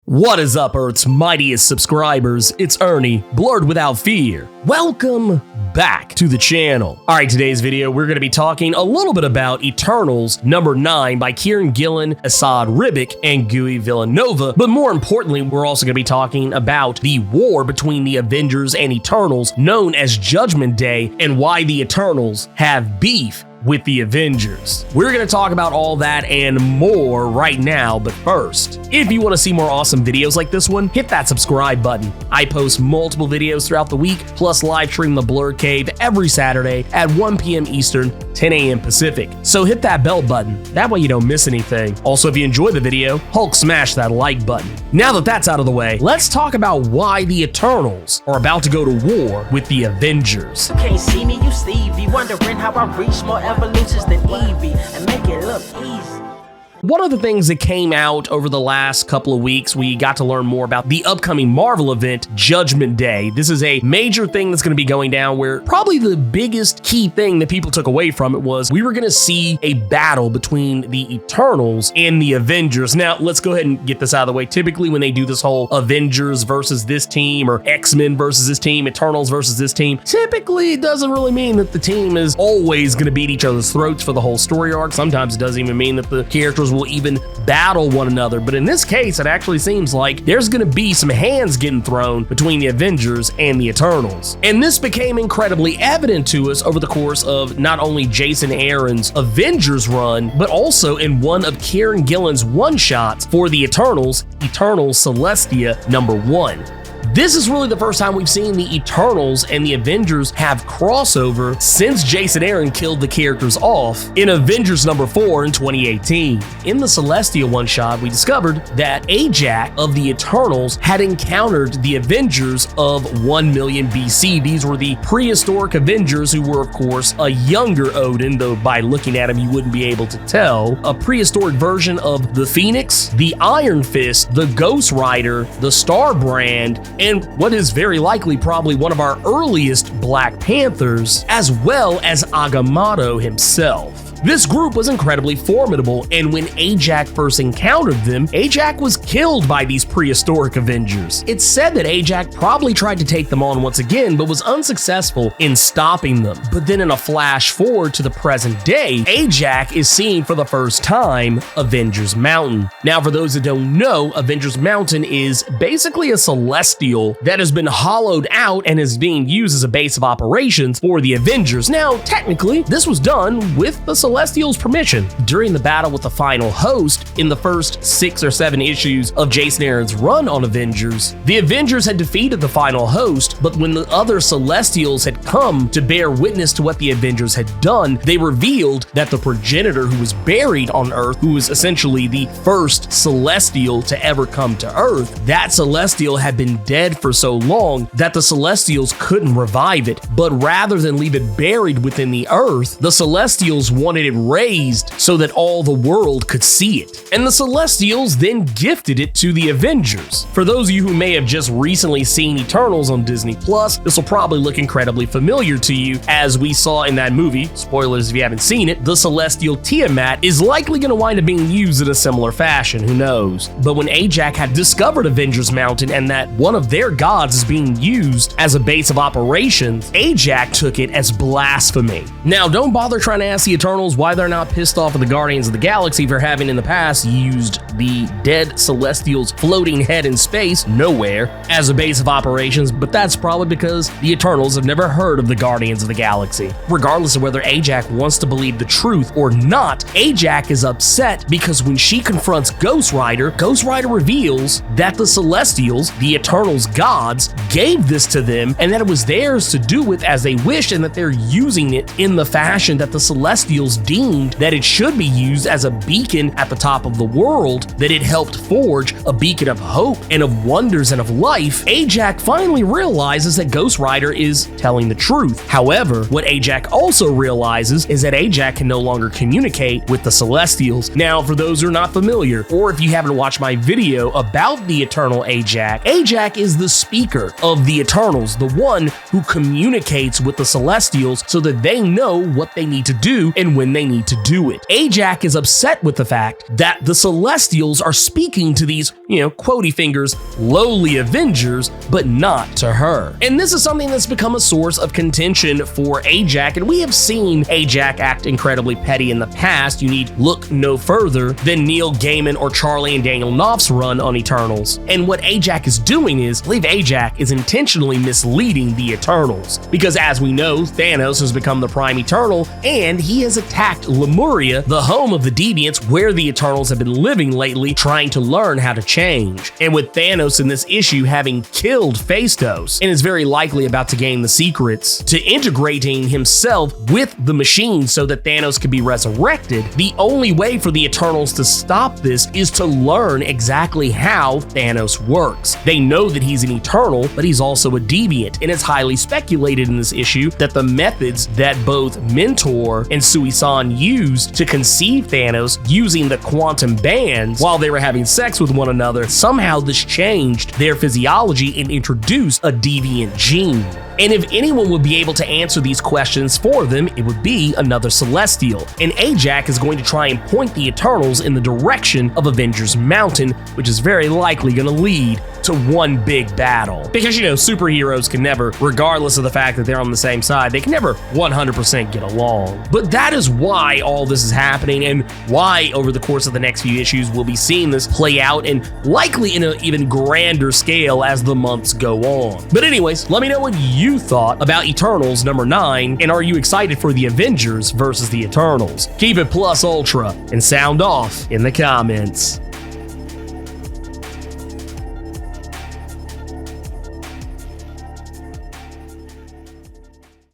What is up, Earth's mightiest subscribers? It's Ernie, Blerd without fear. Welcome back to the channel. Alright, today's video, we're going to be talking a little bit about Eternals number 9 by Kieran Gillen, Assad Ribic, and Gui Villanova. But more importantly, we're also going to be talking about the war between the Avengers and Eternals, known as Judgment Day, and why the Eternals have beef with the Avengers. We're going to talk about all that and more right now, but first, if you want to see more awesome videos like this one, hit that subscribe button. I post multiple videos throughout the week, plus live stream the Blerd Cave every Saturday at 1 p.m. Eastern, 10 a.m. Pacific. So hit that bell button, that way you don't miss anything. Also, if you enjoy the video, Hulk smash that like button. Now that that's out of the way, let's talk about why the Eternals are about to go to war with the Avengers. You can't see me, you Stevie, wondering how I reach more evolutions than Evie and make it look easy. One of the things that came out over the last couple of weeks, we got to learn more about the upcoming Marvel event, Judgment Day. This is a major thing that's going to be going down where probably the biggest key thing that people took away from it was we were going to see a battle between the Eternals and the Avengers. Now, let's go ahead and get this out of the way. Typically, when they do this whole Avengers versus this team or X-Men versus this team, Eternals versus this team, typically it doesn't really mean that the team is always going to beat each other's throats for the whole story arc. Sometimes it doesn't even mean that the characters will even battle one another, but in this case it actually seems like there's gonna be some hands getting thrown between the Avengers and the Eternals. And this became incredibly evident to us over the course of not only Jason Aaron's Avengers run, but also in one of Kieran Gillen's one-shots for the Eternals, Eternals Celestia number 1. This is really the first time we've seen the Eternals and the Avengers have crossover since Jason Aaron killed the characters off in Avengers number 4 in 2018. In the Celestia one-shot, we discovered that Ajax of the Eternals had encountered the Avengers of 1 million BC. These were the prehistoric Avengers who were, of course, a younger Odin, though by looking at him you wouldn't be able to tell. A prehistoric version of the Phoenix, the Iron Fist, the Ghost Rider, the Star Brand, and what is very likely probably one of our earliest Black Panthers, as well as Agamotto himself. This group was incredibly formidable, and when Ajax first encountered them, Ajax was killed by these prehistoric Avengers. It's said that Ajax probably tried to take them on once again, but was unsuccessful in stopping them. But then in a flash forward to the present day, Ajax is seen for the first time Avengers Mountain. Now, for those that don't know, Avengers Mountain is basically a celestial that has been hollowed out and is being used as a base of operations for the Avengers. Now, technically, this was done with the Celestial's permission. During the battle with the final host in the first 6 or 7 issues of Jason Aaron's run on Avengers, the Avengers had defeated the final host, but when the other Celestials had come to bear witness to what the Avengers had done, they revealed that the progenitor who was buried on Earth, who was essentially the first Celestial to ever come to Earth, that Celestial had been dead for so long that the Celestials couldn't revive it, but rather than leave it buried within the Earth, the Celestials wanted it raised so that all the world could see it. And the Celestials then gifted it to the Avengers. For those of you who may have just recently seen Eternals on Disney+, this will probably look incredibly familiar to you, as we saw in that movie, spoilers if you haven't seen it, the Celestial Tiamat is likely going to wind up being used in a similar fashion, who knows. But when Ajax had discovered Avengers Mountain and that one of their gods is being used as a base of operations, Ajax took it as blasphemy. Now, don't bother trying to ask the Eternals why they're not pissed off at the Guardians of the Galaxy for having in the past used the dead Celestial's floating head in space, nowhere, as a base of operations, but that's probably because the Eternals have never heard of the Guardians of the Galaxy. Regardless of whether Ajax wants to believe the truth or not, Ajax is upset because when she confronts Ghost Rider reveals that the Celestials, the Eternals' gods, gave this to them and that it was theirs to do with as they wished, and that they're using it in the fashion that the Celestials deemed that it should be used as a beacon at the top of the world, that it helped forge a beacon of hope and of wonders and of life. Ajax finally realizes that Ghost Rider is telling the truth. However, what Ajax also realizes is that Ajax can no longer communicate with the Celestials. Now, for those who are not familiar, or if you haven't watched my video about the Eternal Ajax, Ajax is the speaker of the Eternals, the one who communicates with the Celestials so that they know what they need to do and when when they need to do it. Ajax is upset with the fact that the Celestials are speaking to these, quotey fingers, lowly Avengers, but not to her. And this is something that's become a source of contention for Ajax, and we have seen Ajax act incredibly petty in the past. You need look no further than Neil Gaiman or Charlie and Daniel Knopf's run on Eternals. And what Ajax is doing is, I believe Ajax is intentionally misleading the Eternals. Because as we know, Thanos has become the Prime Eternal, and he has attacked Lemuria, the home of the Deviants, where the Eternals have been living lately, trying to learn how to change. And with Thanos in this issue having killed Phastos, and is very likely about to gain the secrets to integrating himself with the machine so that Thanos could be resurrected, the only way for the Eternals to stop this is to learn exactly how Thanos works. They know that he's an Eternal, but he's also a Deviant, and it's highly speculated in this issue that the methods that both Mentor and Sui-san used to conceive Thanos using the quantum bands while they were having sex with one another, somehow this changed their physiology and introduced a deviant gene. And if anyone would be able to answer these questions for them, it would be another Celestial. And Ajax is going to try and point the Eternals in the direction of Avengers Mountain, which is very likely going to lead to one big battle. Because, superheroes can never, regardless of the fact that they're on the same side, they can never 100% get along. But that is why all this is happening, and why over the course of the next few issues we'll be seeing this play out, and likely in an even grander scale as the months go on. But anyways, let me know what you thought about Eternals number 9, and are you excited for the Avengers versus the Eternals? Keep it plus ultra and sound off in the comments.